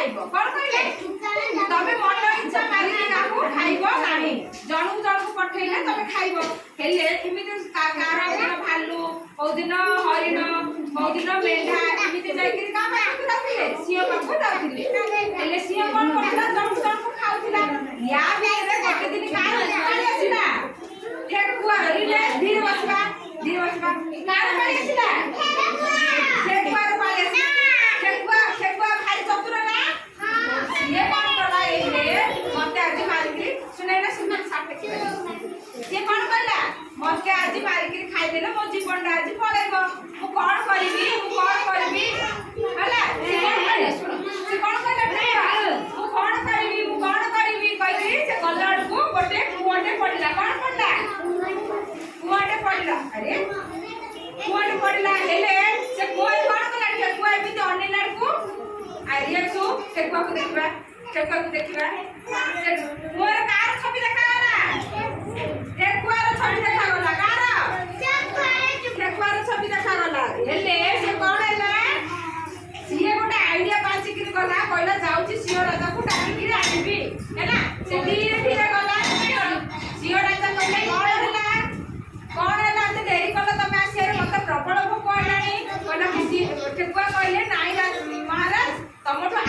खाइब कौन कहले तबे मन इच्छा मारी काकू खाइब नाही जनू जनू पठैले तबे खाइब हेले एमिति कार दिन भालू ओ दिन हरिण ओ दिन मेढा एमिति जाई कि का पाखु जाथिले सिंह पाखु जाथिले हेले सिंह कोन करला जनू जनू खाउथिला या बेरे गोटे दिन कार पानी आसिला ठेकुआ रिले धीर बसबा कार पानी आसिला ठेकुआ पानी आसिला ठेकुआ ठेकुआ भाई चतुर ना ये कौन करला एले मते आज मारिकी सुनै ना सुन साथ ये कौन करला मते आज मारिकी खाइ देले मो जीवन आज पळेबो मु कोन करबी हला से कौन करले सुन से कौन करला मु कोन करबी कहि से कलर को गोटे कुआटे पड़िला कौन पड़ला कुआटे पड़िला अरे कुआटे पड़िला हेले से कोई कौन करला ठेकुआ एमिति अनेनार को आइए सो ठेकुआ को देखिबा मोर कार छवि देखा गला ठेकुआ रो छवि देखा गला कार ठेकुआ रो छवि देखा गला हेले से कोन हैला सिए गोटे आईडिया पाछि कि गला कहला जाउची सिओ राजा को डाकी कि आनिबी हैला से धीरे धीरे गला सिओ राजा कहले कौन हैला से देरी कला तमे आसिया रे मत प्रबल भोक आलानी कहला ठेकुआ कहले नाई महाराज तमठो